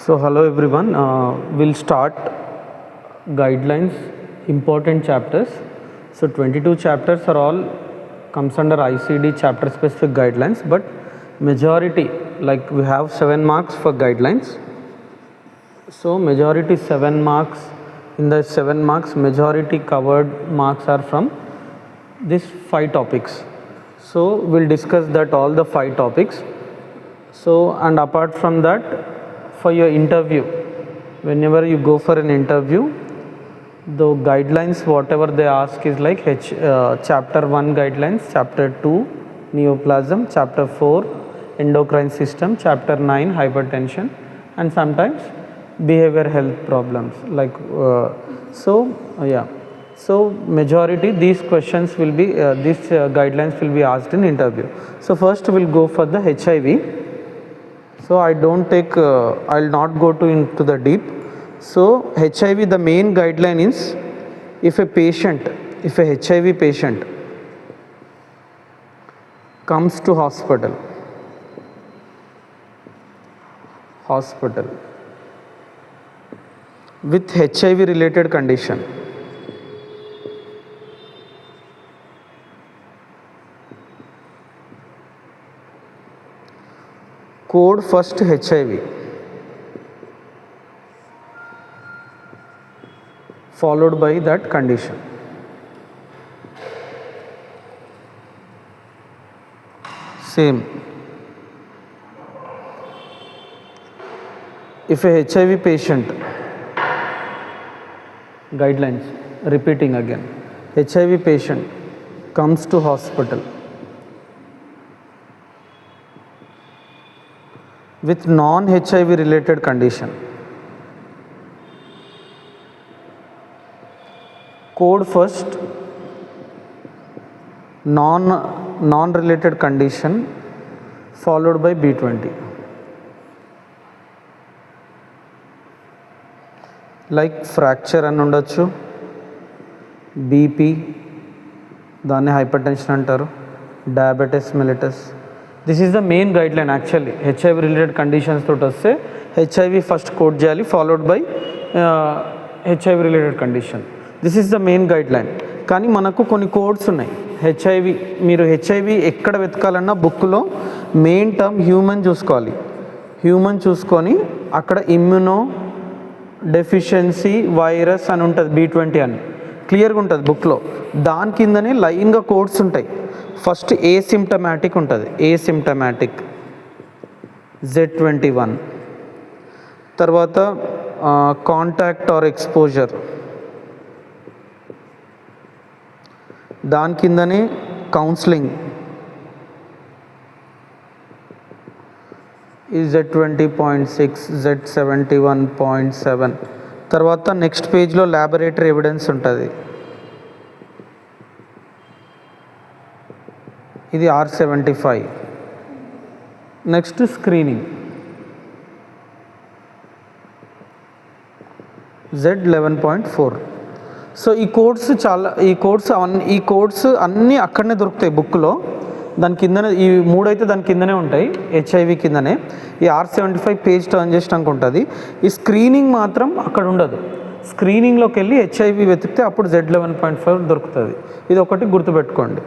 So hello everyone, we'll start guidelines, important chapters. So 22 chapters are all comes under ICD chapter specific guidelines, but majority, like we have 7 marks for guidelines. So majority 7 marks, in the 7 marks majority covered marks are from these 5 topics. So we'll discuss that all the 5 topics. So and apart from that, for your interview, whenever you go for an interview, the guidelines whatever they ask is like chapter 1 guidelines, chapter 2 neoplasm, chapter 4 endocrine system, chapter 9 hypertension, and sometimes behavior health problems like so majority these questions will be these guidelines will be asked in interview. So first we'll go for the HIV. So I don't take, I'll not go into the deep. So HIV, the main guideline is if a HIV patient comes to hospital with HIV related condition, code first HIV followed by that condition. Same. If a HIV patient, guidelines, repeating again, HIV patient comes to hospital with non-HIV related condition, code first non-related condition followed by B20. Like fracture అని ఉండొచ్చు, BP, దాన్ని hypertension అంటారు, diabetes mellitus. This is the main guide line actually. HIV related conditions తోటి వస్తే HIV first code చేయాలి, followed by HIV related condition. This is the main guide line. కానీ మనకు కొన్ని కోడ్స్ ఉన్నాయి. హెచ్ఐవి, మీరు హెచ్ఐవి ఎక్కడ వెతకాలన్నా బుక్లో మెయిన్ టర్మ్ హ్యూమన్ చూసుకోవాలి. హ్యూమన్ చూసుకొని అక్కడ ఇమ్యూనో డెఫిషియన్సీ వైరస్ అని ఉంటుంది, B20 అని క్లియర్గా ఉంటుంది బుక్లో. దాని కిందనే లైన్గా కోడ్స్ ఉంటాయి. ఫస్ట్ ఏసిమ్టమాటిక్ ఉంటుంది, ఏసిమ్టమాటిక్ Z21. తర్వాత కాంటాక్ట్ ఆర్ ఎక్స్పోజర్, దాని కిందనే కౌన్సిలింగ్ Z20.6, Z71.7. తర్వాత నెక్స్ట్ పేజ్లో ల్యాబొరేటరీ ఎవిడెన్స్ ఉంటుంది, ఇది R75. Next screening Z11.4. So ఈ కోడ్స్ అన్నీ అక్కడనే దొరుకుతాయి బుక్లో. దాని కిందనే ఈ 3 అయితే దాని కిందనే ఉంటాయి, హెచ్ఐవి కిందనే. ఈ R75 పేజ్ టర్న్ చేసినాక ఉంటుంది. ఈ స్క్రీనింగ్ మాత్రం అక్కడ ఉండదు. స్క్రీనింగ్లోకి వెళ్ళి హెచ్ఐవి వెతికితే అప్పుడు Z11.5 దొరుకుతుంది. ఇది ఒకటి గుర్తుపెట్టుకోండి.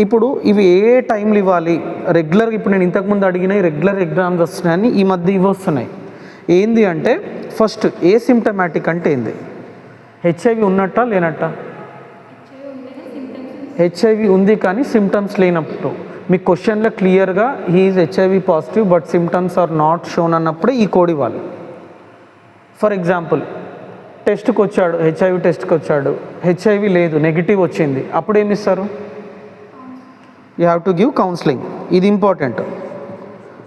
ఇప్పుడు ఇవి ఏ టైంలో ఇవ్వాలి రెగ్యులర్గా, ఇప్పుడు నేను ఇంతకుముందు అడిగిన రెగ్యులర్ ఎగ్జామ్స్ వస్తున్నాయని ఈ మధ్య ఇవి వస్తున్నాయి. ఏంది అంటే ఫస్ట్ ఏసిమ్టమాటిక్ అంటే ఏంది? హెచ్ఐవి ఉన్నట్టా లేనట్టా? హెచ్ఐవి ఉంది కానీ సిమ్టమ్స్ లేనప్పుడు, మీ క్వశ్చన్లో క్లియర్గా he is HIV positive but symptoms are not shown అన్నప్పుడే ఈ కోడ్ ఇవ్వాలి. ఫర్ ఎగ్జాంపుల్ టెస్ట్కి వచ్చాడు, హెచ్ఐవి టెస్ట్కి వచ్చాడు, హెచ్ఐవి లేదు, నెగిటివ్ వచ్చింది, అప్పుడు ఏమి ఇస్తారు? You have to give counselling. ఇది ఇంపార్టెంట్.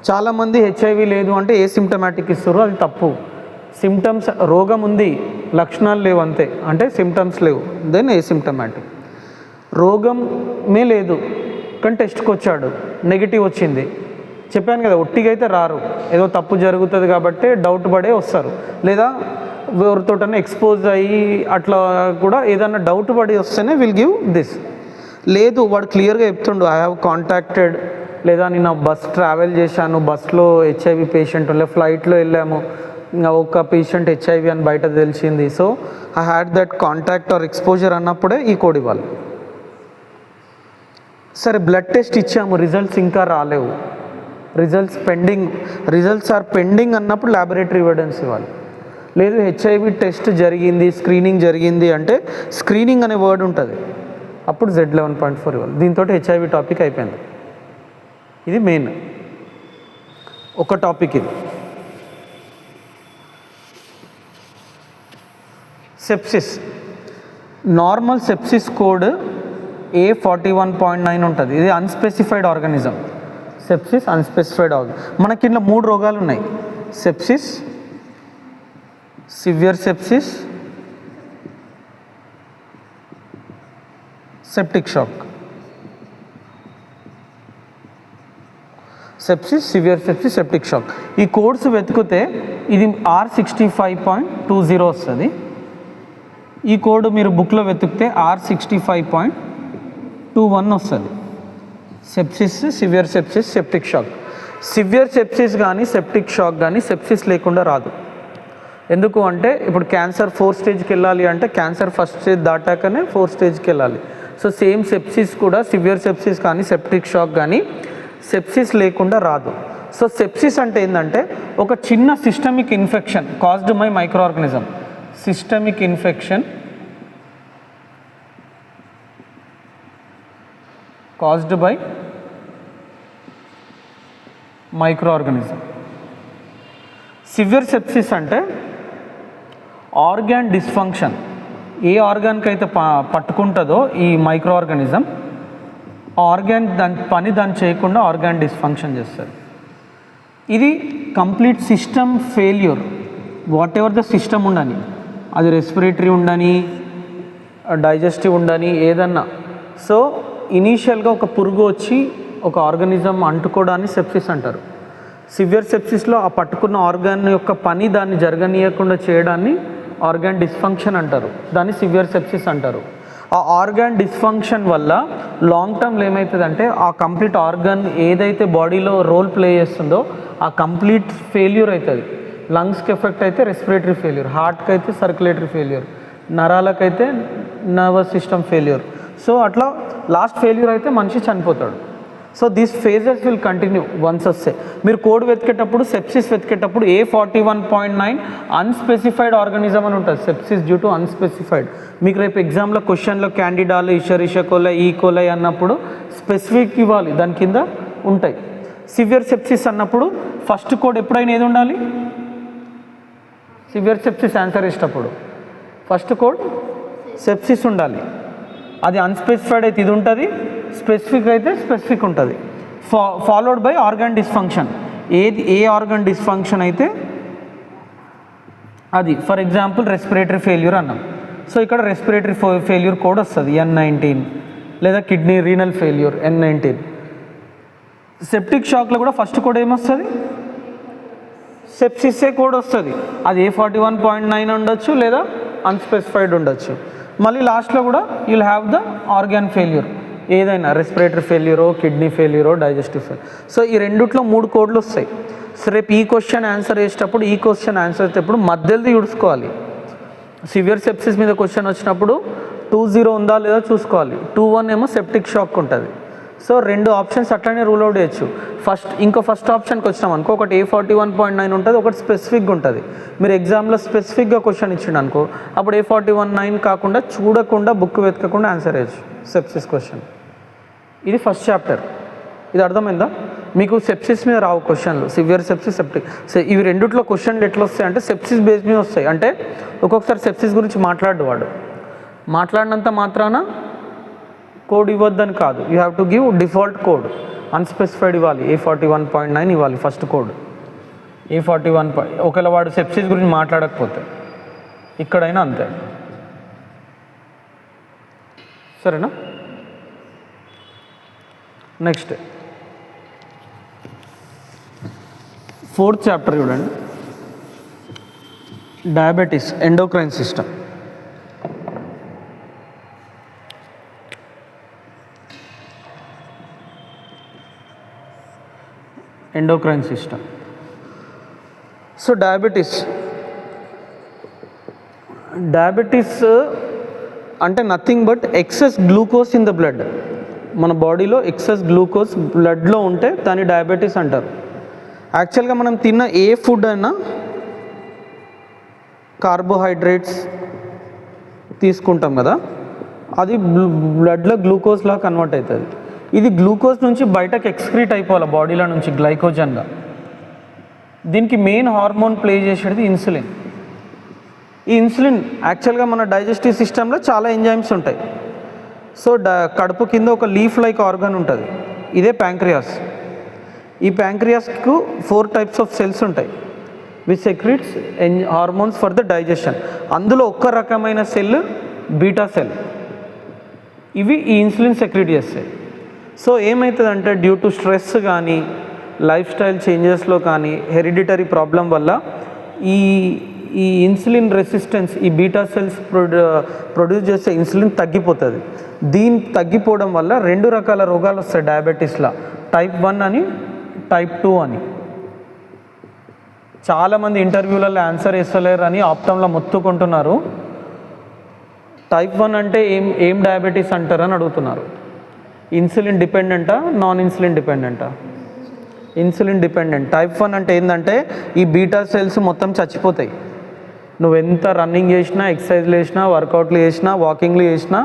చాలామంది హెచ్ఐవి లేదు అంటే ఏసిమ్టమాటిక్ ఇస్తారు, అది తప్పు. సిమ్టమ్స్, రోగం ఉంది, లక్షణాలు లేవు అంతే, అంటే సిమ్టమ్స్ లేవు, దెన్ ఏసిమ్టమాటిక్. రోగమే లేదు కానీ టెస్ట్కి వచ్చాడు, నెగిటివ్ వచ్చింది, చెప్పాను కదా, ఒట్టిగా అయితే రారు, ఏదో తప్పు జరుగుతుంది కాబట్టి డౌట్ పడే వస్తారు, లేదా ఎవరితోటన్నా ఎక్స్పోజ్ అయ్యి అట్లా కూడా ఏదన్నా డౌట్ పడి వస్తేనే విల్ గివ్ దిస్. లేదు వాడు క్లియర్గా చెప్తుండు, ఐ హ్యావ్ కాంటాక్టెడ్, లేదా నేను బస్ ట్రావెల్ చేశాను, బస్లో హెచ్ఐవి పేషెంట్, లేదా ఫ్లైట్లో వెళ్ళాము, ఇంకా ఒక పేషెంట్ హెచ్ఐవి అని బయట తెలిసింది, so I had that contact or exposure అన్నప్పుడే ఈ కోడ్ ఇవ్వాలి. సరే బ్లడ్ టెస్ట్ ఇచ్చాము, రిజల్ట్స్ ఇంకా రాలేవు, రిజల్ట్స్ ఆర్ పెండింగ్ అన్నప్పుడు ల్యాబొరేటరీ ఎవిడెన్స్ ఇవ్వాలి. లేదు హెచ్ఐవి టెస్ట్ జరిగింది, స్క్రీనింగ్ జరిగింది అంటే స్క్రీనింగ్ అనే వర్డ్ ఉంటుంది, అప్పుడు Z11.4 ఇవ్వాలి. దీంతో హెచ్ఐవి టాపిక్ అయిపోయింది. ఇది మెయిన్ ఒక టాపిక్. ఇది sepsis, normal sepsis code A41.9 ఉంటుంది. ఇది అన్స్పెసిఫైడ్ ఆర్గానిజం. సెప్సిస్ అన్స్పెసిఫైడ్ మనకి ఇంట్లో 3 రోగాలు ఉన్నాయి: sepsis, severe sepsis, septic shock. Sepsis, severe sepsis, septic shock. ఈ కోడ్స్ వెతికితే ఇది R65.20 వస్తుంది. ఈ కోడ్ మీరు బుక్లో వెతికితే R65.21 వస్తుంది. Sepsis, severe sepsis, septic shock. Severe sepsis కానీ సెప్టిక్ షాక్ కానీ సెప్సిస్ లేకుండా రాదు. ఎందుకు అంటే ఇప్పుడు క్యాన్సర్ 4 స్టేజ్కి వెళ్ళాలి అంటే క్యాన్సర్ ఫస్ట్ స్టేజ్ దాటాకనే 4 స్టేజ్కి వెళ్ళాలి. సో సేమ్ సెప్సిస్ కూడా సివియర్ సెప్సిస్ కానీ సెప్టిక్ షాక్ కానీ సెప్సిస్ లేకుండా రాదు. సో సెప్సిస్ అంటే ఏంటంటే ఒక చిన్న systemic infection caused by micro organism. Systemic infection caused by micro organism. Severe sepsis అంటే ఆర్గాన్ డిస్ఫంక్షన్, ఏ ఆర్గాన్కి అయితే పట్టుకుంటుందో ఈ మైక్రో ఆర్గానిజం, ఆర్గాన్ దాన్ని చేయకుండా ఆర్గాన్ డిస్ఫంక్షన్ చేస్తారు. ఇది complete system failure. What ever the system ఉండని, అది రెస్పిరేటరీ ఉండని, డైజెస్టివ్ ఉండని, ఏదన్నా. సో ఇనీషియల్గా ఒక పురుగు వచ్చి ఒక ఆర్గానిజం అంటుకోవడాన్ని సెప్సిస్ అంటారు. సివియర్ సెప్సిస్లో ఆ పట్టుకున్న ఆర్గాన్ యొక్క పని దాన్ని జరగనీయకుండా చేయడాన్ని ఆర్గాన్ డిస్ఫంక్షన్ అంటారు. దాన్ని సివియర్ సెప్సిస్ అంటారు. ఆ ఆర్గాన్ డిస్ఫంక్షన్ వల్ల లాంగ్ టర్మ్లో ఏమవుతుందంటే ఆ కంప్లీట్ ఆర్గాన్ ఏదైతే బాడీలో రోల్ ప్లే చేస్తుందో ఆ కంప్లీట్ ఫెయిల్యూర్ అవుతుంది. లంగ్స్కి ఎఫెక్ట్ అయితే రెస్పిరేటరీ ఫెయిల్యూర్, హార్ట్కి అయితే సర్క్యులేటరీ ఫెయిల్యూర్, నరాలకైతే నర్వస్ సిస్టమ్ ఫెయిల్యూర్. సో అట్లా లాస్ట్ ఫెయిల్యూర్ అయితే మనిషి చనిపోతాడు. So these phases will continue once వస్తే. మీరు కోడ్ వెతికేటప్పుడు సెప్సిస్ వెతికేటప్పుడు A41.9 అన్స్పెసిఫైడ్ ఆర్గానిజం అని ఉంటుంది. Sepsis due to unspecified. మీకు రేపు ఎగ్జామ్లో క్వశ్చన్లో క్యాండిడాలు, ఇషరిషా కోలై, ఈ కోలై అన్నప్పుడు స్పెసిఫిక్ ఇవ్వాలి, దాని కింద ఉంటాయి. సివియర్ సెప్సిస్ అన్నప్పుడు ఫస్ట్ కోడ్ ఎప్పుడైనా ఏది ఉండాలి? సివియర్ సెప్సిస్ ఆన్సర్ ఇచ్చేటప్పుడు ఫస్ట్ కోడ్ సెప్సిస్ ఉండాలి. అది అన్స్పెసిఫైడ్ అయితే ఇది ఉంటుంది, స్పెసిఫిక్ అయితే స్పెసిఫిక్ ఉంటుంది. Followed by organ dysfunction. A organ dysfunction అయితే అది. ఫర్ ఎగ్జాంపుల్ రెస్పిరేటరీ ఫెయిల్యూర్ అన్నాం. సో ఇక్కడ రెస్పిరేటరీ ఫెయిల్యూర్ కోడ్ వస్తుంది N19, లేదా kidney renal failure N19. Septic షాక్లో కూడా ఫస్ట్ కోడ్ ఏమొస్తుంది? సెప్సిస్సే కోడ్ వస్తుంది. అది A41.9 ఉండొచ్చు లేదా అన్స్పెసిఫైడ్ ఉండొచ్చు. మళ్ళీ లాస్ట్లో కూడా you'll have the organ failure, ఏదైనా రెస్పిరేటరీ ఫెయిల్యూరో, కిడ్నీ ఫెయిల్యూరో, డైజెస్టివ్ ఫెయిల్యూర్. సో ఈ రెండిట్లో 3 కోడ్లు వస్తాయి. సో రేపు ఈ క్వశ్చన్ ఆన్సర్ చేసేటప్పుడు, ఈ క్వశ్చన్ ఆన్సర్ చేసేటప్పుడు మధ్యలోది చూసుకోవాలి. సివియర్ సెప్సిస్ మీద క్వశ్చన్ వచ్చినప్పుడు 20 ఉందా లేదా చూసుకోవాలి. 21 ఏమో సెప్టిక్ షాక్ ఉంటుంది. సో 2 ఆప్షన్స్ అట్లనే రూల్ అవుట్ చేయొచ్చు. ఫస్ట్ ఆప్షన్కి వచ్చినాం అనుకో, ఒకటి A41.9 ఉంటుంది, ఒకటి స్పెసిఫిక్గా ఉంటుంది. మీరు ఎగ్జామ్లో స్పెసిఫిక్గా క్వశ్చన్ ఇచ్చిండు అనుకో, అప్పుడు A41.9 కాకుండా చూడకుండా బుక్ వెతకకుండా ఆన్సర్ వేయచ్చు సెప్సిస్ క్వశ్చన్. ఇది ఫస్ట్ చాప్టర్. ఇది అర్థమైందా? మీకు సెప్సిస్ మీద రావు క్వశ్చన్లు, సివియర్ సెప్సిస్, సెప్టిక్. సో ఇవి రెండిట్లో క్వశ్చన్లు ఎట్లా వస్తాయి అంటే సెప్సిస్ బేస్ మీద వస్తాయి. అంటే ఒక్కొక్కసారి సెప్సిస్ గురించి వాడు మాట్లాడినంత మాత్రాన కోడ్ ఇవ్వద్దని కాదు. You have to give default code. Unspecified ఇవ్వాలి, A41.9 ఇవ్వాలి ఫస్ట్ కోడ్. A41. ఒకవేళ వాడు సెప్సిస్ గురించి మాట్లాడకపోతే ఇక్కడైనా అంతే. సరేనా? నెక్స్ట్ 4th చాప్టర్ చూడండి. Diabetes, endocrine system. Endocrine system. So diabetes diabetes అంటే nothing but excess glucose in the blood. మన బాడీలో ఎక్సెస్ గ్లూకోజ్ బ్లడ్లో ఉంటే దాన్ని డయాబెటీస్ అంటారు. యాక్చువల్గా మనం తిన్న ఏ ఫుడ్ అయినా కార్బోహైడ్రేట్స్ తీసుకుంటాం కదా, అది బ్లడ్లో గ్లూకోజ్లా కన్వర్ట్ అవుతుంది. ఇది గ్లూకోజ్ నుంచి బయటకు ఎక్స్క్రీట్ అయిపోవాలి బాడీలో నుంచి గ్లైకోజన్గా. దీనికి మెయిన్ హార్మోన్ ప్లే చేసేది ఇన్సులిన్. ఈ ఇన్సులిన్ యాక్చువల్గా మన డైజెస్టివ్ సిస్టంలో చాలా ఎంజైమ్స్ ఉంటాయి. సో కడుపు కింద ఒక లీఫ్ లైక్ ఆర్గన్ ఉంటుంది, ఇదే ప్యాంక్రియాస్. ఈ ప్యాంక్రియాస్కు 4 టైప్స్ ఆఫ్ సెల్స్ ఉంటాయి which secretes hormones for the digestion. అందులో ఒక్క రకమైన సెల్ బీటా సెల్. ఇవి ఈ ఇన్సులిన్ సెక్రీట్ చేస్తాయి. సో ఏమవుతుందంటే డ్యూ టు స్ట్రెస్ కానీ లైఫ్ స్టైల్ చేంజెస్లో కానీ హెరిడిటరీ ప్రాబ్లం వల్ల ఈ ఇన్సులిన్ రెసిస్టెన్స్, ఈ బీటా సెల్స్ ప్రొడ్యూస్ చేసే ఇన్సులిన్ తగ్గిపోతుంది. దీని తగ్గిపోవడం వల్ల 2 రకాల రోగాలు వస్తాయి డయాబెటీస్లో, టైప్ 1 అని, టైప్ 2 అని. చాలామంది ఇంటర్వ్యూలలో ఆన్సర్ ఇస్తలేరు అని ఆప్తంలో మొత్తుకుంటున్నారు. టైప్ 1 అంటే ఏం డయాబెటీస్ అంటారని అడుగుతున్నారు. ఇన్సులిన్ డిపెండెంటా, నాన్ ఇన్సులిన్ డిపెండెంటా? Insulin dependent. టైప్ 1 అంటే ఏంటంటే ఈ బీటా సెల్స్ మొత్తం చచ్చిపోతాయి. నువ్వు ఎంత రన్నింగ్ చేసినా, ఎక్సర్సైజ్లు చేసినా, వర్కౌట్లు చేసినా, వాకింగ్లు చేసినా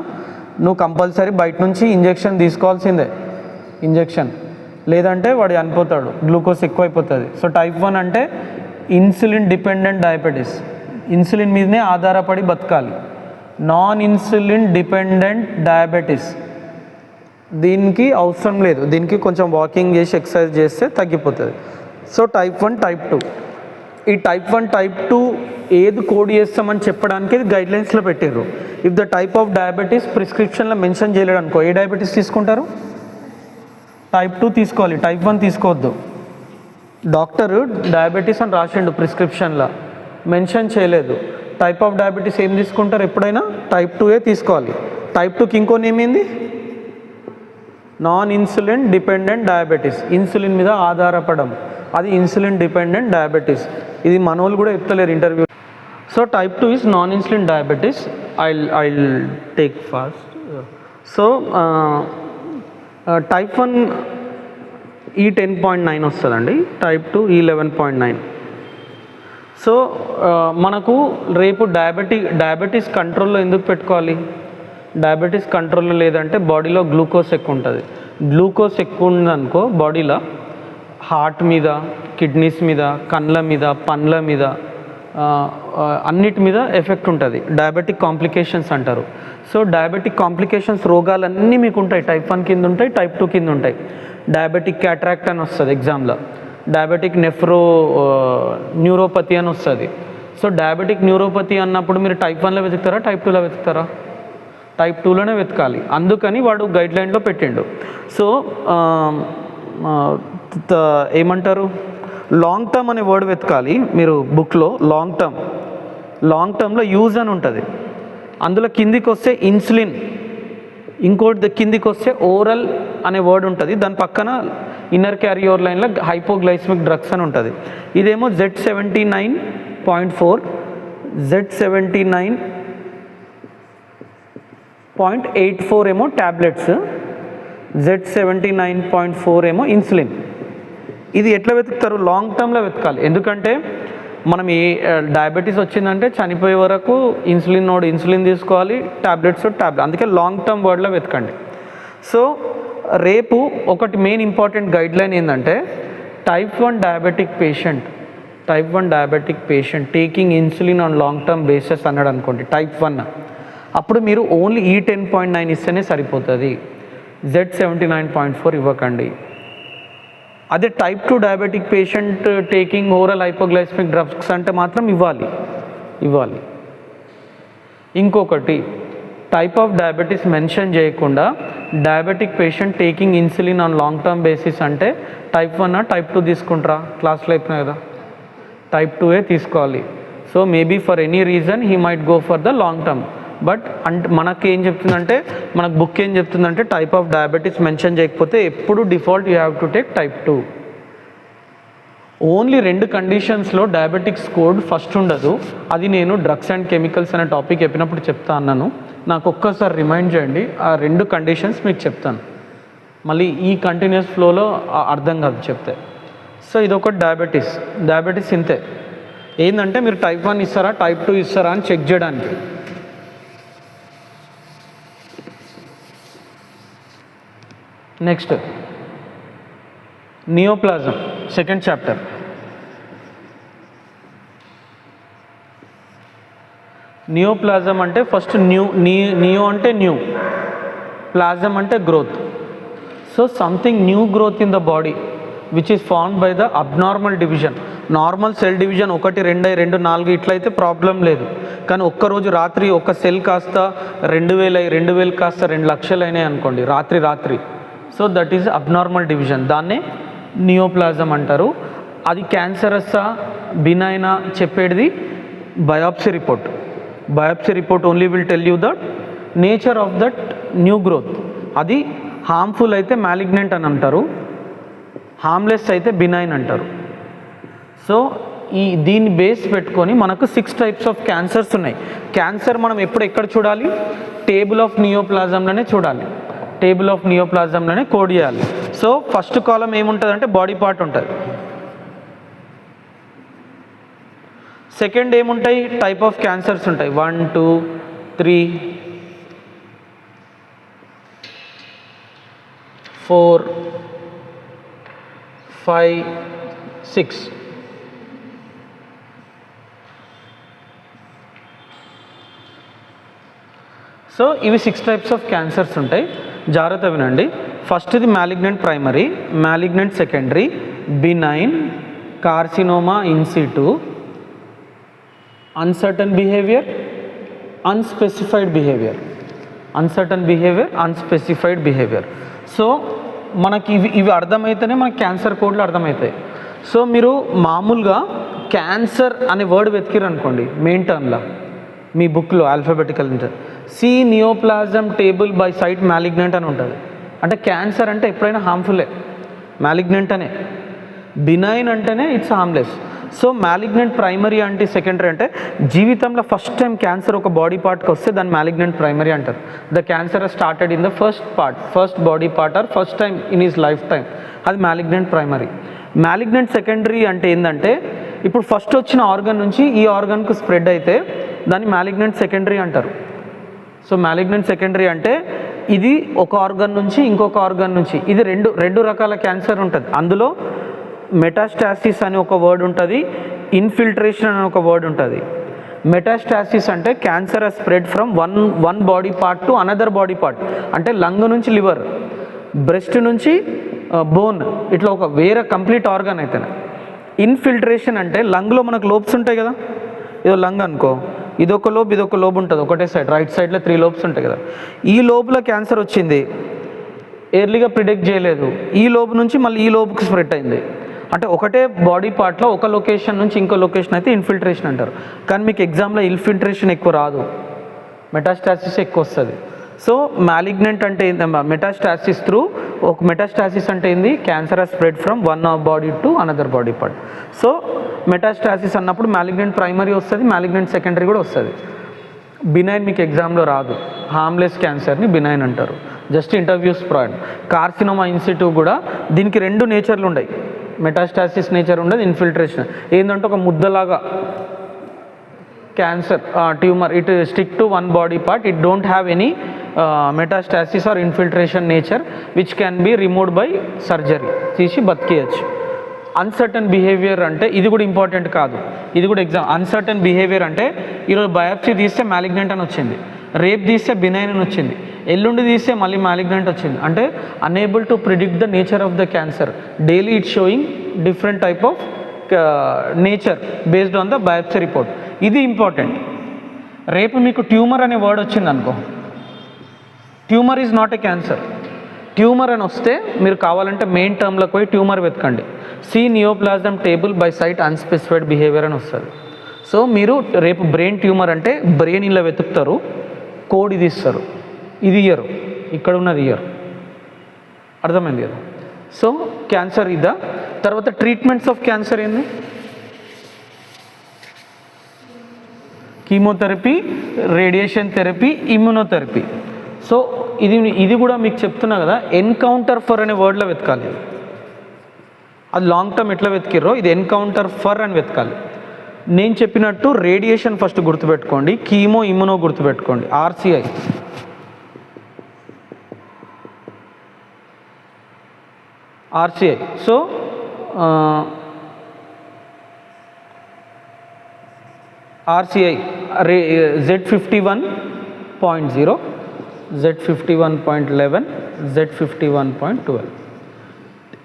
నువ్వు కంపల్సరీ బయట నుంచి ఇంజెక్షన్ తీసుకోవాల్సిందే. ఇంజెక్షన్ లేదంటే వాడు చనిపోతాడు, గ్లూకోజ్ ఎక్కువైపోతుంది. సో టైప్ 1 అంటే ఇన్సులిన్ డిపెండెంట్ డయాబెటీస్, ఇన్సులిన్ మీదనే ఆధారపడి బతకాలి. నాన్ ఇన్సులిన్ డిపెండెంట్ డయాబెటీస్ దీనికి అవసరం లేదు, దీనికి కొంచెం వాకింగ్ చేసి ఎక్సర్సైజ్ చేస్తే తగ్గిపోతుంది. So type 1, type 2. ఈ టైప్ 1, టైప్ 2 ఏది కోడ్ చేస్తామని చెప్పడానికి గైడ్లైన్స్లో పెట్టారు. If the type of diabetes ప్రిస్క్రిప్షన్లో మెన్షన్ చేయలేడు అనుకో, ఏ డయాబెటీస్ తీసుకుంటారు? టైప్ 2 తీసుకోవాలి, టైప్ 1 తీసుకోవద్దు. డాక్టర్ డయాబెటీస్ అని రాసిండు ప్రిస్క్రిప్షన్లో, మెన్షన్ చేయలేదు. టైప్ ఆఫ్ డయాబెటీస్ ఏం తీసుకుంటారు ఎప్పుడైనా? టైప్ 2ఏ తీసుకోవాలి. టైప్ 2కి ఇంకో నేమ్ ఏంది? Non insulin dependent diabetes. Insulin మీద ఆధారపడడం, అది ఇన్సులిన్ డిపెండెంట్ డయాబెటీస్. ఇది మనోళ్ళు కూడా చెప్తలేరు interview. So type 2 is non insulin diabetes. I'll take fast. So type 1 E10.9 వస్తుందండి, టైప్ 2 E11.9. సో మనకు రేపు డయాబెటీస్ కంట్రోల్లో ఎందుకు పెట్టుకోవాలి? డయాబెటీస్ కంట్రోల్లో లేదంటే బాడీలో గ్లూకోజ్ ఎక్కువ ఉంటుంది. గ్లూకోజ్ ఎక్కువ ఉందనుకో బాడీలో హార్ట్ మీద, కిడ్నీస్ మీద, కళ్ళ మీద, పండ్ల మీద, అన్నిటి మీద ఎఫెక్ట్ ఉంటుంది. డయాబెటిక్ కాంప్లికేషన్స్ అంటారు. సో డయాబెటిక్ కాంప్లికేషన్స్ రోగాలన్నీ మీకు ఉంటాయి. టైప్ 1 కింద ఉంటాయి, టైప్ 2 కింద ఉంటాయి. డయాబెటిక్ క్యాట్రాక్ట్ అని వస్తుంది ఎగ్జామ్లో, డయాబెటిక్ న్యూరోపతి అని వస్తుంది. సో డయాబెటిక్ న్యూరోపతి అన్నప్పుడు మీరు టైప్ 1లో వెతుకుతారా, టైప్ 2లో వెతుకుతారా? టైప్ 2లోనే వెతకాలి. అందుకని వాడు గైడ్లైన్లో పెట్టిండు. సో ఏమంటారు, లాంగ్ టర్మ్ అనే వర్డ్ వెతకాలి మీరు బుక్లో. లాంగ్ టర్మ్లో యూజ్ అని ఉంటుంది. అందులో కిందికి వస్తే ఇన్సులిన్, ఇంకోటి కిందికి వస్తే ఓరల్ అనే వర్డ్ ఉంటుంది. దాని పక్కన ఇన్నర్ క్యారియోర్ లైన్లో హైపోగ్లైసిమిక్ డ్రగ్స్ అని ఉంటుంది. ఇదేమో Z79.4, Z79.84 ఏమో ట్యాబ్లెట్స్, Z79.4 ఏమో ఇన్సులిన్. ఇది ఎట్లా వెతుకుతారు? లాంగ్ టర్మ్లో వెతకాలి. ఎందుకంటే మనం డయాబెటీస్ వచ్చిందంటే చనిపోయే వరకు ఇన్సులిన్ తీసుకోవాలి, టాబ్లెట్స్. అందుకే లాంగ్ టర్మ్ వర్డ్లో వెతకండి. సో రేపు ఒకటి మెయిన్ ఇంపార్టెంట్ గైడ్లైన్ ఏంటంటే type 1 diabetic patient taking insulin on long term basis అన్నాడు అనుకోండి, టైప్ 1, అప్పుడు మీరు ఓన్లీ E10.9 ఇస్తేనే సరిపోతుంది, Z79.4 ఇవ్వకండి. అదే type 2 diabetic patient taking oral hypoglycaemic drugs అంటే మాత్రం ఇవ్వాలి. ఇంకొకటి, టైప్ ఆఫ్ డయాబెటీస్ మెన్షన్ చేయకుండా diabetic patient taking insulin on long term basis అంటే టైప్ 1 టైప్ 2 తీసుకుంటారా? క్లాస్లో అయిపోయినా కదా, టైప్ 2ఏ తీసుకోవాలి. So maybe for any reason he might go for the long term. But మనకు బుక్ ఏం చెప్తుందంటే టైప్ ఆఫ్ డయాబెటీస్ మెన్షన్ చేయకపోతే ఎప్పుడు default you have to take type 2. Only 2 కండిషన్స్లో డయాబెటిక్స్ కోడ్ ఫస్ట్ ఉండదు. అది నేను డ్రగ్స్ అండ్ కెమికల్స్ అనే టాపిక్ చెప్పినప్పుడు చెప్తా అన్నాను. నాకు ఒక్కసారి రిమైండ్ చేయండి, ఆ 2 కండిషన్స్ మీకు చెప్తాను. మళ్ళీ ఈ కంటిన్యూస్ ఫ్లోలో అర్థం కాదు చెప్తే. సో ఇదొకటి డయాబెటీస్ ఇంతే. ఏంటంటే మీరు టైప్ 1 ఇస్తారా టైప్ 2 ఇస్తారా అని చెక్ చేయడానికి. Next neoplasm, second chapter. Neoplasm అంటే ఫస్ట్ నియో అంటే న్యూ, ప్లాజం అంటే growth. So something new growth in the body which is formed by the abnormal division. Normal cell division 1, 2, 2, 4 ఇట్లయితే ప్రాబ్లం లేదు. కానీ ఒక్కరోజు రాత్రి ఒక సెల్ కాస్త 2000 2000 కాస్త 2 లక్షలు అయినాయి అనుకోండి రాత్రి. So that is abnormal division, దాన్నే నియోప్లాజం అంటారు. అది క్యాన్సరస్సా బినైనా చెప్పేది biopsy report only will tell you the nature of that new growth. అది హార్మ్ఫుల్ అయితే మ్యాలిగ్నెంట్ అని అంటారు, హార్మ్లెస్ అయితే బినైన్ అంటారు. సో దీన్ని బేస్ పెట్టుకొని మనకు 6 టైప్స్ ఆఫ్ క్యాన్సర్స్ ఉన్నాయి. క్యాన్సర్ మనం ఎక్కడ చూడాలి? టేబుల్ ఆఫ్ నియోప్లాజంలోనే చూడాలి, టేబుల్ ఆఫ్ నియోప్లాజంలోనే కోడ్ చేయాలి. సో ఫస్ట్ కాలం ఏముంటుంది అంటే బాడీ పార్ట్ ఉంటుంది. సెకండ్ ఏముంటాయి? టైప్ ఆఫ్ క్యాన్సర్స్ ఉంటాయి. 1, 2, 3, 4, 5, 6. సో ఇవి 6 టైప్స్ ఆఫ్ క్యాన్సర్స్ ఉంటాయి. జాగ్రత్త వినండి. ఫస్ట్ది malignant primary, malignant secondary, benign, carcinoma in situ, uncertain behaviour, unspecified behaviour. So మనకి ఇవి అర్థమైతేనే మనకి క్యాన్సర్ కోడ్లు అర్థమవుతాయి. సో మీరు మామూలుగా క్యాన్సర్ అనే వర్డ్ వెతికిరు అనుకోండి మెయిన్ టర్మ్లో మీ బుక్లో alphabetical C neoplasm table by site malignant అని ఉంటుంది. అంటే క్యాన్సర్ అంటే ఎప్పుడైనా హార్మ్ఫుల్లే, మ్యాలిగ్నెంట్ అనే. బినైన్ అంటేనే it's harmless. So malignant primary అంటే సెకండరీ అంటే జీవితంలో ఫస్ట్ టైం క్యాన్సర్ ఒక బాడీ పార్ట్కి వస్తే దాన్ని మ్యాలిగ్నెంట్ ప్రైమరీ అంటారు. The cancer started in the first body part or first time in his life time, అది మ్యాలిగ్నెంట్ ప్రైమరీ. మ్యాలిగ్నెంట్ సెకండరీ అంటే ఏంటంటే ఇప్పుడు ఫస్ట్ వచ్చిన ఆర్గన్ నుంచి ఈ ఆర్గన్కు స్ప్రెడ్ అయితే దాన్ని మ్యాలిగ్నెంట్ సెకండరీ అంటారు. సో మ్యాలిగ్నెంట్ సెకండరీ అంటే ఇది ఒక ఆర్గన్ నుంచి ఇంకొక ఆర్గన్ నుంచి, ఇది రెండు రకాల క్యాన్సర్ ఉంటుంది. అందులో మెటాస్టాసిస్ అని ఒక వర్డ్ ఉంటుంది, ఇన్ఫిల్ట్రేషన్ అని ఒక వర్డ్ ఉంటుంది. మెటాస్టాసిస్ అంటే cancer spread from one body part to another body part. అంటే లంగ్ నుంచి లివర్, బ్రెస్ట్ నుంచి బోన్, ఇట్లా ఒక వేరే కంప్లీట్ ఆర్గన్ అయితే. ఇన్ఫిల్ట్రేషన్ అంటే లంగ్లో మనకు లోబ్స్ ఉంటాయి కదా, ఇదో లంగ్ అనుకో, ఇదొక లోబ్ ఉంటుంది ఒకటే సైడ్, రైట్ సైడ్లో 3 లోబ్స్ ఉంటాయి కదా. ఈ లోబ్లో క్యాన్సర్ వచ్చింది, ఎర్లీగా ప్రిడిక్ట్ చేయలేదు, ఈ లోబ్ నుంచి మళ్ళీ ఈ లోబ్కి స్ప్రెడ్ అయింది. అంటే ఒకటే బాడీ పార్ట్లో ఒక లొకేషన్ నుంచి ఇంకో లొకేషన్ అయితే ఇన్ఫిల్ట్రేషన్ అంటారు. కానీ మీకు ఎగ్జామ్లో ఇన్ఫిల్ట్రేషన్ ఎక్కువ రాదు, మెటాస్టాసిస్ ఎక్కువ వస్తుంది. సో మ్యాలిగ్నెంట్ అంటే మెటాస్టాసిస్ మెటాస్టాసిస్ అంటే ఏంది? Cancer spread from one body to another body part. So metastasis అన్నప్పుడు మ్యాలిగ్నెంట్ ప్రైమరీ వస్తుంది, మ్యాలిగ్నెంట్ సెకండరీ కూడా వస్తుంది. బినైన్ మీకు ఎగ్జామ్లో రాదు, హార్మ్లెస్ క్యాన్సర్ని బినైన్ అంటారు. Just interviews proud. Carcinoma in situ కూడా దీనికి 2 నేచర్లు ఉన్నాయి, మెటాస్టాసిస్ నేచర్ ఉండదు, ఇన్ఫిల్ట్రేషన్. ఏంటంటే ఒక ముద్దలాగా cancer tumour, it stick to one body part, it don't have any metastasis or infiltration nature which can be removed by surgery, తీసి బతికేయచ్చు. అన్సర్టన్ బిహేవియర్ అంటే ఇది కూడా ఇంపార్టెంట్ కాదు, ఇది కూడా ఎగ్జామ్. అన్సర్టన్ బిహేవియర్ అంటే ఈరోజు బయాప్సీ తీస్తే మ్యాలిగ్నెంట్ అని వచ్చింది, రేపు తీస్తే బినైన్ అని వచ్చింది, ఎల్లుండి తీస్తే మళ్ళీ మ్యాలిగ్నెంట్ వచ్చింది. అంటే unable to predict the nature of the cancer. Daily it showing different type of nature based on the biopsy report. ఇది ఇంపార్టెంట్. రేపు మీకు ట్యూమర్ అనే వర్డ్ వచ్చింది అనుకో, tumour is not a cancer. Tumour అని వస్తే మీరు కావాలంటే మెయిన్ టర్మ్లోకి పోయి ట్యూమర్ వెతకండి, C neoplasm table by site unspecified behaviour అని వస్తుంది. సో మీరు రేపు బ్రెయిన్ ట్యూమర్ అంటే బ్రెయిన్ ఇలా వెతుకుతారు, కోడ్ ఇది ఇస్తారు, ఇది ఇయ్యరు, ఇక్కడ ఉన్నది ఇయ్యరు. అర్థమైంది కదా? సో క్యాన్సర్ ఇదా తర్వాత ట్రీట్మెంట్స్ ఆఫ్ క్యాన్సర్ ఏంది? Chemotherapy, radiation therapy, immunotherapy. So ఇది కూడా మీకు చెప్తున్నా కదా, ఎన్కౌంటర్ ఫర్ అనే వర్డ్లో వెతకాలి. అది లాంగ్ టర్మ్ ఎట్లా వెతికిర్రో ఇది ఎన్కౌంటర్ ఫర్ అని వెతకాలి. నేను చెప్పినట్టు రేడియేషన్ ఫస్ట్ గుర్తుపెట్టుకోండి, కీమో ఇమ్యునో గుర్తుపెట్టుకోండి, RCI. RCI. So RCI Z51.0, Z51.11, Z51.12.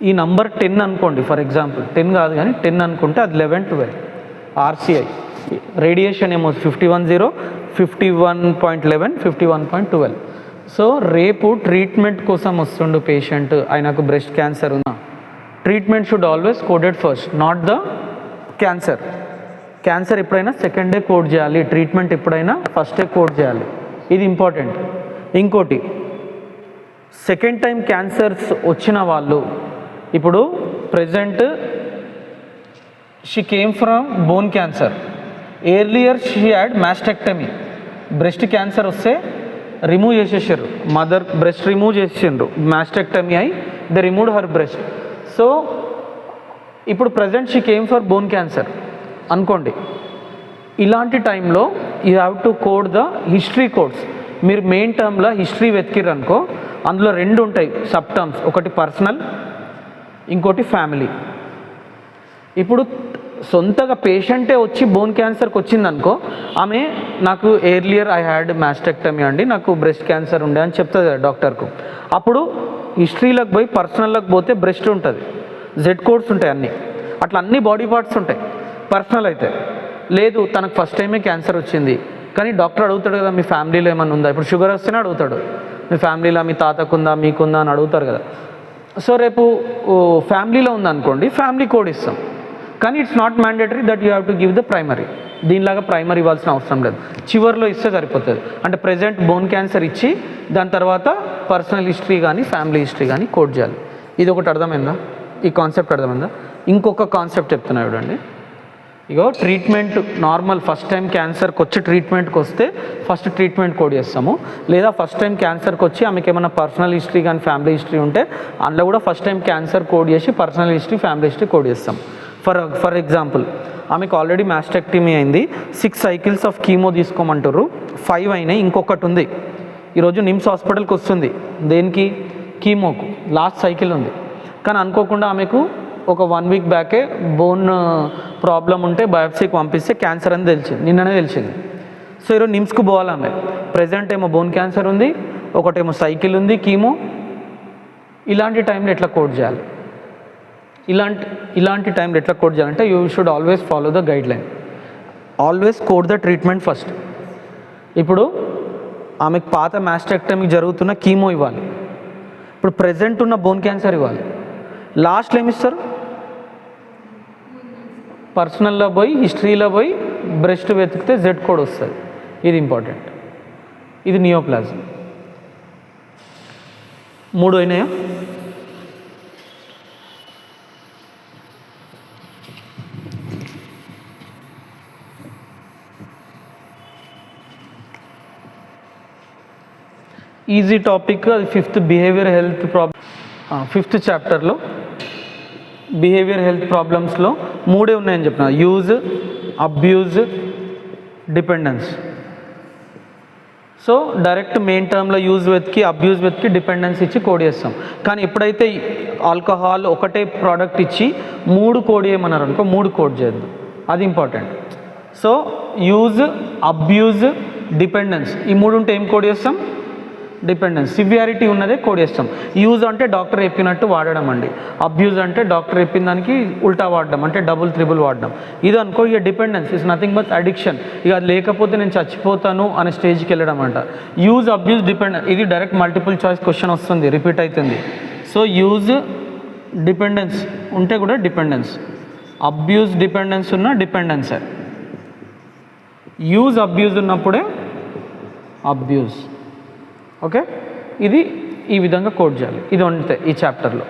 ఈ నంబర్ 10 అనుకోండి ఫర్ ఎగ్జాంపుల్, 10 కాదు కానీ 10 అనుకుంటే అది 11, 12 ఆర్సిఐ. రేడియేషన్ ఏమో 51.0, 51.11, 51.12. సో రేపు ట్రీట్మెంట్ కోసం వస్తుండు పేషెంట్, ఆయనకు బ్రెస్ట్ క్యాన్సర్ ఉందా, treatment should always coded first, not the cancer. Cancer ఎప్పుడైనా సెకండ్ డే కోడ్ చేయాలి, ట్రీట్మెంట్ ఎప్పుడైనా ఫస్ట్ డే కోడ్ చేయాలి. ఇది ఇంపార్టెంట్. ఇంకోటి, సెకండ్ టైం క్యాన్సర్స్ వచ్చిన వాళ్ళు, ఇప్పుడు present she came from bone cancer, earlier she had mastectomy. Breast cancer వస్తే రిమూవ్ చేసేసారు, మదర్ బ్రెస్ట్ రిమూవ్ చేసేసిండ్రు, మాస్టెక్టమీ అయి they removed her breast. So ఇప్పుడు present she came for bone cancer అనుకోండి. ఇలాంటి టైంలో you have to code the history codes. మీరు main టర్మ్లో హిస్టరీ వెతికిర్రు అనుకో, అందులో 2 ఉంటాయి సబ్ టర్మ్స్, ఒకటి పర్సనల్, ఇంకోటి ఫ్యామిలీ. ఇప్పుడు సొంతగా పేషెంటే వచ్చి బోన్ క్యాన్సర్కి వచ్చిందనుకో, ఆమె నాకు ఎర్లియర్ ఐ హ్యాడ్ మాస్టెక్టమీ అండి, నాకు బ్రెస్ట్ క్యాన్సర్ ఉండే అని చెప్తుంది డాక్టర్కు. అప్పుడు హిస్టరీలోకి పోయి పర్సనల్లోకి పోతే బ్రెస్ట్ ఉంటుంది, జెడ్ కోడ్స్ ఉంటాయి అన్నీ, అట్లా అన్ని బాడీ పార్ట్స్ ఉంటాయి. పర్సనల్ అయితే లేదు, తనకు ఫస్ట్ టైమే క్యాన్సర్ వచ్చింది, కానీ డాక్టర్ అడుగుతాడు కదా మీ ఫ్యామిలీలో ఏమైనా ఉందా. ఇప్పుడు షుగర్ వస్తేనే అడుగుతాడు, మీ ఫ్యామిలీలో మీ తాతకుందా మీకుందా అని అడుగుతారు కదా. సో రేపు ఫ్యామిలీలో ఉందనుకోండి, ఫ్యామిలీ కోడ్ ఇస్తాం, కానీ it's not mandatory that you have to give the primary. దీనిలాగా ప్రైమరీ ఇవ్వాల్సిన అవసరం లేదు, చివర్లో ఇస్తే సరిపోతుంది. అంటే ప్రెజెంట్ బోన్ క్యాన్సర్ ఇచ్చి దాని తర్వాత పర్సనల్ హిస్టరీ కానీ ఫ్యామిలీ హిస్టరీ కానీ కోడ్ చేయాలి. ఇది ఒకటి అర్థమైందా? ఈ కాన్సెప్ట్ అర్థమైందా? ఇంకొక కాన్సెప్ట్ చెప్తున్నా చూడండి. ఇగో ట్రీట్మెంట్ నార్మల్ ఫస్ట్ టైం క్యాన్సర్కి వచ్చి ట్రీట్మెంట్కి వస్తే ఫస్ట్ ట్రీట్మెంట్ కోడ్ చేస్తాము, లేదా ఫస్ట్ టైం క్యాన్సర్కి వచ్చి ఆమెకి ఏమైనా పర్సనల్ హిస్టరీ కానీ ఫ్యామిలీ హిస్టరీ ఉంటే అందులో కూడా ఫస్ట్ టైం క్యాన్సర్ కోడ్ చేసి personal history family history code చేస్తాం. ఫర్ ఎగ్జాంపుల్ ఆమెకు ఆల్రెడీ మాస్టెక్టమీ అయింది, 6 సైకిల్స్ ఆఫ్ కీమో తీసుకోమంటారు, 5 అయినాయి, ఇంకొకటి ఉంది. ఈరోజు నిమ్స్ హాస్పిటల్కి వస్తుంది, దేనికి? కీమోకు, లాస్ట్ సైకిల్ ఉంది. కానీ అనుకోకుండా ఆమెకు ఒక 1 వీక్ బ్యాకే బోన్ ప్రాబ్లం ఉంటే బయాప్సీకి పంపిస్తే క్యాన్సర్ అని తెలిసింది, నిన్ననే తెలిసింది. సో ఈరోజు నిమ్స్కి పోవాలి ఆమె, ప్రజెంట్ ఏమో బోన్ క్యాన్సర్ ఉంది, ఒకటేమో సైకిల్ ఉంది కీమో. ఇలాంటి టైంలో ఎట్లా కోడ్ చేయాలి? ఇలాంటి టైంలో ఎట్లా కోడ్ చేయాలంటే you should always follow the guide line, always code the treatment first. ఇప్పుడు ఆమెకు పాత మాస్టెక్టమీ జరుగుతున్న కీమో ఇవ్వాలి, ఇప్పుడు ప్రజెంట్ ఉన్న బోన్ క్యాన్సర్ ఇవ్వాలి. లాస్ట్లో ఏమిస్తారు? పర్సనల్లో పోయి హిస్టరీలో పోయి బ్రెస్ట్ వెతికితే జెడ్ కోడ్ వస్తుంది. ఇది ఇంపార్టెంట్. ఇది నియోప్లాజం. 3 అయినాయా? Easy topic. అది 5th behaviour health problem, 5th చాప్టర్లో బిహేవియర్ హెల్త్ ప్రాబ్లమ్స్లో 3 ఉన్నాయని చెప్పిన: use, abuse, dependence. So direct main టర్మ్లో యూజ్ వెతికి అబ్యూజ్ వెతికి డిపెండెన్స్ ఇచ్చి కోడ్ చేస్తాం. కానీ ఎప్పుడైతే ఆల్కహాల్ ఒకటే ప్రోడక్ట్ ఇచ్చి 3 కోడ్ చేయమన్నారు అనుకో, 3 కోడ్ చేద్దాం, అది important. So use, abuse, dependence, ఈ 3 ఉంటే ఏం కోడ్ చేస్తాం? డిపెండెన్స్. సివియారిటీ ఉన్నదే కోడ్ చేస్తాం. యూజ్ అంటే డాక్టర్ చెప్పినట్టు వాడడం అండి, అబ్యూజ్ అంటే డాక్టర్ చెప్పిన దానికి ఉల్టా వాడడం, అంటే డబుల్ త్రిబుల్ వాడడం. ఇది అనుకో ఇక dependence is nothing but addiction. ఇక అది లేకపోతే నేను చచ్చిపోతాను అనే స్టేజ్కి వెళ్ళడం అంట. యూజ్, అబ్యూజ్, డిపెండెన్స్, ఇది డైరెక్ట్ మల్టిపుల్ చాయిస్ క్వశ్చన్ వస్తుంది, రిపీట్ అవుతుంది. సో యూజ్, డిపెండెన్స్ ఉంటే కూడా డిపెండెన్స్, అబ్యూజ్, డిపెండెన్స్ ఉన్న డిపెండెన్సే. యూజ్, అబ్యూజ్ ఉన్నప్పుడే అబ్యూజ్. ఓకే, ఇది ఈ విధంగా కోడ్ చేయాలి. ఇది ఉంటే ఈ చాప్టర్లో